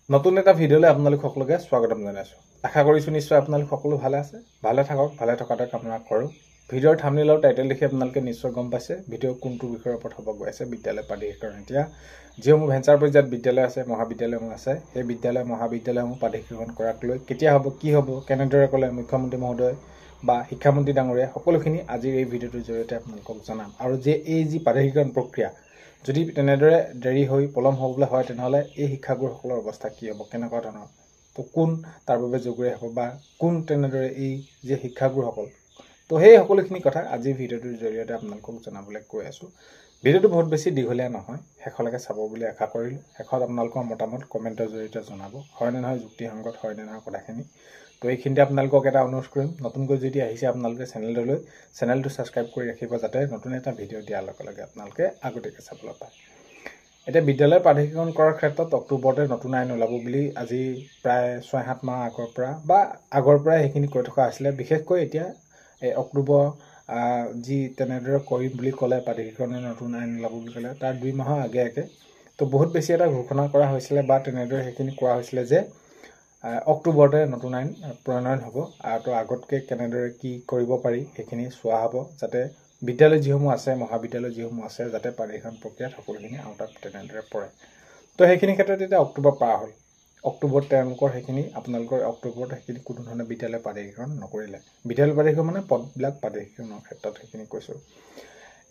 নতুন এটা ভিডিঅ'লৈ আপোনালোক সকলোকে স্বাগতম জনাইছোঁ। আশা কৰিছোঁ নিশ্চয় আপোনালোক সকলো ভালে আছে। ভালে থাকক, ভালে থকাটো কামনা কৰোঁ। ভিডিঅ'ৰ থাম্বনেইল আৰু টাইটেল দেখি আপোনালোকে নিশ্চয় গম পাইছে ভিডিঅ' কোনটো বিষয়ৰ ওপৰত হ'ব গৈ আছে। বিদ্যালয় প্ৰাধিকৰণ এতিয়া যিসমূহ ভেঞ্চাৰ পৰ্যায়ত বিদ্যালয় আছে, মহাবিদ্যালয়সমূহ আছে, সেই বিদ্যালয় মহাবিদ্যালয়সমূহ প্ৰাধিকৰণ কৰাক লৈ কেতিয়া হ'ব, কি হ'ব, কেনেদৰে ক'লে মুখ্যমন্ত্ৰী মহোদয় বা শিক্ষামন্ত্ৰী ডাঙৰীয়া সকলোখিনি আজিৰ এই ভিডিঅ'টোৰ জৰিয়তে আপোনালোকক জনাম। আৰু যে এই যি প্ৰাধিকৰণ প্ৰক্ৰিয়া যদি তেনেদৰে দেৰি হৈ পলম হ'বলৈ হয় তেনেহ'লে এই শিক্ষাগুৰুসকলৰ অৱস্থা কি হ'ব, কেনেকুৱা ধৰণৰ, তো কোন তাৰ বাবে যোগ্য হ'ব বা কোন তেনেদৰে এই যে শিক্ষাগুৰুসকল, তো সেই সকলোখিনি কথা আজিৰ ভিডিঅ'টোৰ জৰিয়তে আপোনালোকক জনাবলৈ কৈ আছোঁ। ভিডিঅ'টো বহুত বেছি দীঘলীয়া নহয়, শেষলৈকে চাব বুলি আশা কৰিলোঁ। শেষত আপোনালোকৰ মতামত কমেণ্টৰ জৰিয়তে জনাব, হয়নে নহয় যুক্তিসংগত, হয়নে নহয় কথাখিনি। তো এইখিনিতে আপোনালোকক এটা অনুৰোধ কৰিম, নতুনকৈ যদি আহিছে আপোনালোকে চেনেলটো ছাবস্ক্ৰাইব কৰি ৰাখিব, যাতে নতুন এটা ভিডিঅ' দিয়াৰ লগে লগে আপোনালোকে আগতীয়াকৈ চাবলৈ পায়। এতিয়া বিদ্যালয় প্ৰাধিকৰণ কৰাৰ ক্ষেত্ৰত অক্টোবৰতে নতুন আইন ওলাব বুলি আজি প্ৰায় 6-7 মাহ আগৰ পৰাই সেইখিনি কৈ থকা হৈছিলে। বিশেষকৈ এতিয়া এই অক্টোবৰ যি তেনেদৰে কৰিম বুলি ক'লে, প্ৰাধিকৰণৰ নতুন আইন ওলাব বুলি ক'লে তাৰ 2 মাহৰ আগে তো বহুত বেছি এটা ঘোষণা কৰা হৈছিলে বা তেনেদৰে সেইখিনি কোৱা হৈছিলে যে অক্টোবৰতে নতুন আইন প্ৰণয়ন হ'ব। আৰু তো আগতকৈ কেনেদৰে কি কৰিব পাৰি সেইখিনি চোৱা হ'ব, যাতে বিদ্যালয় যিসমূহ আছে, মহাবিদ্যালয় যিসমূহ আছে, যাতে প্ৰাধিকৰণ প্ৰক্ৰিয়াত সকলোখিনি আওতাত তেনেদৰে পৰে। তো সেইখিনি ক্ষেত্ৰত এতিয়া অক্টোবৰ পাৰ হ'ল। অক্টোবৰত তেওঁলোকৰ সেইখিনি আপোনালোকৰ অক্টোবৰত সেইখিনি কোনো ধৰণৰ বিদ্যালয় প্ৰাধিকৰণ নকৰিলে। বিদ্যালয় প্ৰাধিকৰণ মানে পদবিলাক প্ৰাধিকৰণৰ ক্ষেত্ৰত সেইখিনি কৈছোঁ।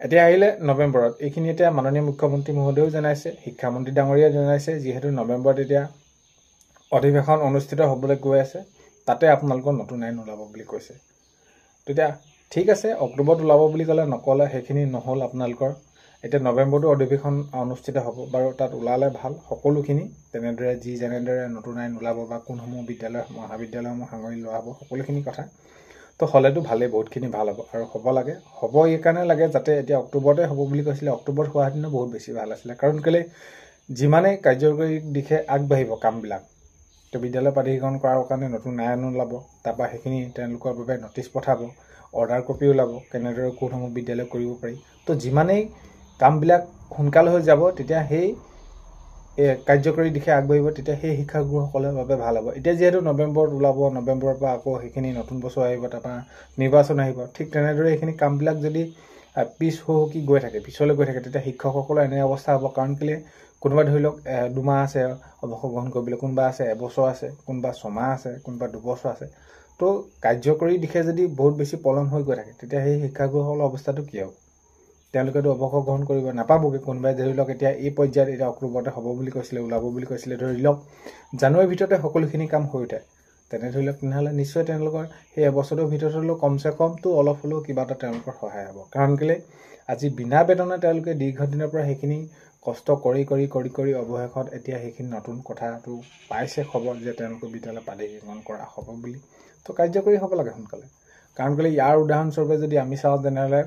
এতিয়া আহিলে নৱেম্বৰত, এইখিনি এতিয়া মাননীয় মুখ্যমন্ত্ৰী মহোদয়েও জনাইছে, শিক্ষামন্ত্ৰী ডাঙৰীয়াই জনাইছে, যিহেতু নৱেম্বৰত এতিয়া অধিৱেশন অনুষ্ঠিত হ'বলৈ গৈ আছে, তাতে আপোনালোকৰ নতুন আইন ওলাব বুলি কৈছে। তেতিয়া ঠিক আছে, অক্টোবৰত ওলাব বুলি নক'লে সেইখিনি নহ'ল আপোনালোকৰ। এতিয়া নৱেম্বৰতো অধিৱেশন অনুষ্ঠিত হ'ব বাৰু, তাত ওলালে ভাল। সকলোখিনি তেনেদৰে যেনেদৰে নতুন আইন ওলাব বা কোনসমূহ বিদ্যালয় মহাবিদ্যালয়সমূহ সাঙুৰি লোৱা হ'ব, সকলোখিনি কথা তো হ'লেতো ভালেই, বহুতখিনি ভাল হ'ব আৰু হ'ব লাগে। হ'ব এই কাৰণে লাগে যাতে এতিয়া অক্টোবৰতে হ'ব বুলি কৈছিলে, অক্টোবৰত হোৱা হেঁতেনো বহুত বেছি ভাল আছিলে। কাৰণ কেলৈ, যিমানেই কাৰ্যকৰী দিশে আগবাঢ়িব কামবিলাক, তো বিদ্যালয় প্ৰাধিকৰণ কৰাৰ কাৰণে নতুন আইন ওলাব, তাৰপৰা সেইখিনি তেওঁলোকৰ বাবে নটিচ পঠাব, অৰ্ডাৰ কপি ওলাব, কেনেদৰে কোনসমূহ বিদ্যালয় কৰিব পাৰি। তো যিমানেই কামবিলাক সোনকালে হৈ যাব, তেতিয়া সেই কাৰ্যকৰী দিশে আগবাঢ়িব, তেতিয়া সেই শিক্ষাগুৰুসকলৰ বাবে ভাল হ'ব। এতিয়া যিহেতু নৱেম্বৰত ওলাব, নৱেম্বৰৰ পৰা আকৌ সেইখিনি নতুন বছৰ আহিব, তাৰপৰা নিৰ্বাচন আহিব, ঠিক তেনেদৰে এইখিনি কামবিলাক যদি পিছলৈ গৈ থাকে, তেতিয়া শিক্ষকসকলৰ এনে অৱস্থা হ'ব। কাৰণ কেলৈ, কোনোবা ধৰি লওক 2 মাহ আছে অৱসৰ গ্ৰহণ কৰিবলৈ, কোনোবা আছে 1 বছৰ আছে, কোনোবা 6 মাহ আছে, কোনোবা 2 বছৰ আছে। তো কাৰ্যকৰী দিশে যদি বহুত বেছি পলম হৈ গৈ থাকে, তেতিয়া সেই শিক্ষাগুৰুসকলৰ অৱস্থাটো কি হ'ব? তেওঁলোকেতো অৱসৰ গ্ৰহণ কৰিব নাপাবগৈ। কোনোবাই ধৰি লওক এতিয়া এই পৰ্যায়ত এতিয়া অক্টোবৰতে হ'ব বুলি কৈছিলে, ওলাব বুলি কৈছিলে, ধৰি লওক জানুৱাৰীৰ ভিতৰতে সকলোখিনি কাম হৈ উঠে, তেনেহ'লে নিশ্চয় তেওঁলোকৰ সেই এবছৰৰ ভিতৰত হ'লেও কমচে কমটো অলপ হ'লেও কিবা এটা তেওঁলোকৰ সহায় হ'ব। কাৰণ কেলৈ, আজি বিনা বেতনে তেওঁলোকে দীৰ্ঘদিনৰ পৰা সেইখিনি কষ্ট কৰি অৱশেষত এতিয়া সেইখিনি নতুন কথাটো পাইছে খবৰ যে তেওঁলোকৰ বিদ্যালয় প্ৰাধিকৰণ কৰা হ'ব বুলি। তো কাৰ্যকৰী হ'ব লাগে সোনকালে। কাৰণ কেলৈ, ইয়াৰ উদাহৰণস্বৰূপে যদি আমি চাওঁ, তেনেহ'লে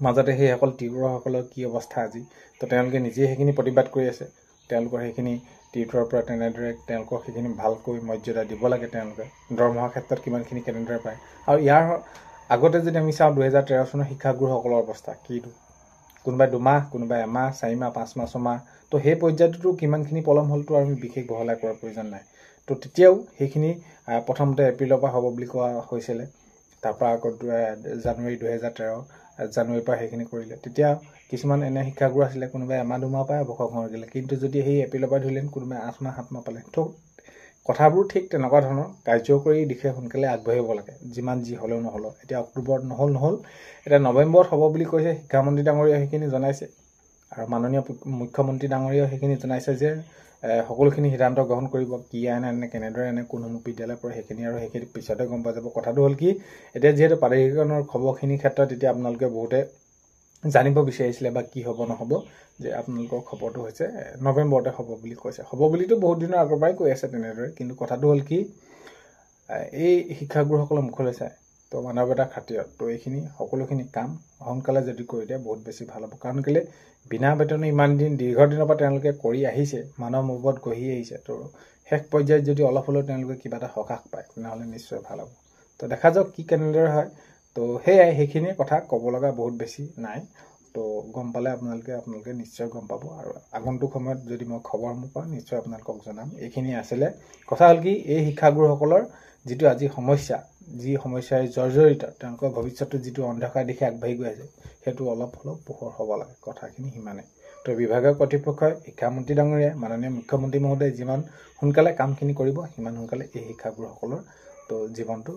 মাজতে সেইসকল টিউটৰসকলৰ কি অৱস্থা আজি, তো তেওঁলোকে নিজেই সেইখিনি প্ৰতিবাদ কৰি আছে। তেওঁলোকৰ সেইখিনি টিউটৰৰ পৰা তেনেদৰে তেওঁলোকক সেইখিনি ভালকৈ মৰ্যাদা দিব লাগে। তেওঁলোকে দৰমহাৰ ক্ষেত্ৰত কিমানখিনি কেনেদৰে পায়। আৰু ইয়াৰ আগতে যদি আমি চাওঁ, 2013 চনৰ শিক্ষাগুৰুসকলৰ অৱস্থা কিটো, কোনোবাই 2 মাহ, কোনোবাই 1 মাহ, 4 মাহ, 5 মাহ, 6 মাহ, তো সেই পৰ্যায়টোতো কিমানখিনি পলম হ'লতো আমি বিশেষ বহলাই কৰাৰ প্ৰয়োজন নাই। তো তেতিয়াও সেইখিনি প্ৰথমতে এপ্ৰিলৰ পৰা হ'ব বুলি কোৱা হৈছিলে, তাৰপৰা আকৌ জানুৱাৰী 2013 জানুৱাৰীৰ পৰা সেইখিনি কৰিলে। তেতিয়া কিছুমান এনে শিক্ষাগুৰু আছিলে, কোনোবাই 1 মাহ 2 মাহৰ পৰাই অৱসৰ গ্ৰহণ কৰিলে, কিন্তু যদি সেই এপ্ৰিলৰ পৰা ধৰিলেন, কোনোবাই 8 মাহ 7 মাহ পালে। তো কথাবোৰ ঠিক তেনেকুৱা ধৰণৰ, কাৰ্যকৰী দিশে সোনকালে আগবাঢ়িব লাগে, যিমান যি হ'লেও নহ'লেও। এতিয়া অক্টোবৰত নহ'ল, এতিয়া নৱেম্বৰত হ'ব বুলি কৈছে শিক্ষামন্ত্ৰী ডাঙৰীয়াই সেইখিনি জনাইছে, আৰু মাননীয় মুখ্যমন্ত্ৰী ডাঙৰীয়াও সেইখিনি জনাইছে যে সকলোখিনি সিদ্ধান্ত গ্ৰহণ কৰিব, কি আইন আনে, কেনেদৰে আনে, কোনসমূহ বিদ্যালয়ৰ পৰা সেইখিনি পিছতে গম পোৱা যাব। কথাটো হ'ল কি, এতিয়া যিহেতু প্ৰাধিকৰণৰ খবৰখিনিৰ ক্ষেত্ৰত এতিয়া আপোনালোকে বহুতে জানিব বিচাৰিছিলে বা কি হ'ব নহ'ব, যে আপোনালোকৰ খবৰটো হৈছে নৱেম্বৰতে হ'ব বুলি কৈছে। হ'ব বুলিতো বহুত দিনৰ আগৰ পৰাই কৈ আছে তেনেদৰে, কিন্তু কথাটো হ'ল কি, এই শিক্ষাগুৰুসকলৰ মুখলৈ চায়, তো মানৱতাৰ খাতিৰত তো এইখিনি সকলোখিনি কাম সোনকালে যদি কৰি দিয়ে বহুত বেছি ভাল হ'ব। কাৰণ কেলৈ, বিনা বেতনে ইমান দিন দীৰ্ঘদিনৰ পৰা তেওঁলোকে কৰি আহিছে, মানৱ ওপৰত গঢ়ি আহিছে, তো শেষ পৰ্যায়ত যদি অলপ হ'লেও তেওঁলোকে কিবা এটা সকাহ পায়, তেনেহ'লে নিশ্চয় ভাল হ'ব। তো দেখা যাওক কি কেনেদৰে হয়। তো সেইখিনিয়ে কথা ক'ব লগা বহুত বেছি নাই। তো গম পালে আপোনালোকে নিশ্চয় গম পাব আৰু আগন্তুক সময়ত যদি মই খবৰসমূহ পাওঁ নিশ্চয় আপোনালোকক জনাম। এইখিনি আছিলে কথা হ'ল কি এই শিক্ষাগুৰুসকলৰ যিটো আজি সমস্যা যি সমস্যাই জৰ্জৰিত তেওঁলোকৰ ভৱিষ্যতটো যিটো অন্ধকাৰ দিশে আগবাঢ়ি গৈ আছে সেইটো অলপ পোহৰ হ'ব লাগে কথাখিনি সিমানে। তো বিভাগীয় কৰ্তৃপক্ষই শিক্ষামন্ত্ৰী ডাঙৰীয়া মাননীয় মুখ্যমন্ত্ৰী মহোদয় যিমান সোনকালে কামখিনি কৰিব সিমান সোনকালে এই শিক্ষাগুৰুসকলৰ তো জীৱনটো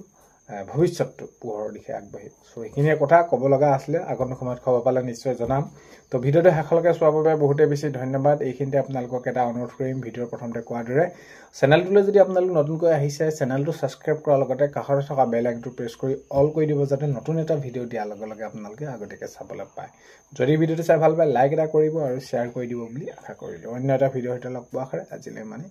ভৱিষ্যতটো পোহৰৰ দিশে আগবাঢ়িব। সো এইখিনিয়ে কথা ক'ব লগা আছিলে। আগন্তুক সময়ত খবৰ পালে নিশ্চয় জনাম। তো ভিডিঅ'টো শেষলৈকে চোৱাৰ বাবে বহুতে বেছি ধন্যবাদ। এইখিনিতে আপোনালোকক এটা অনুৰোধ কৰিম, ভিডিঅ'ৰ প্ৰথমতে কোৱাৰ দৰে চেনেলটোলৈ যদি আপোনালোক নতুনকৈ আহিছে চেনেলটো ছাবস্ক্ৰাইব কৰাৰ লগতে কাষতে থকা বেল আইকনটো প্ৰেছ কৰি অল কৰি দিব যাতে নতুন এটা ভিডিঅ' দিয়াৰ লগে লগে আপোনালোকে আগতীয়াকৈ চাবলৈ পায়। যদি ভিডিঅ'টো চাই ভাল পায় লাইক এটা কৰিব আৰু শ্বেয়াৰ কৰি দিব বুলি আশা কৰিলোঁ। অন্য এটা ভিডিঅ'ৰ সৈতে লগ পোৱাৰ আশাৰে আজিলৈ মানে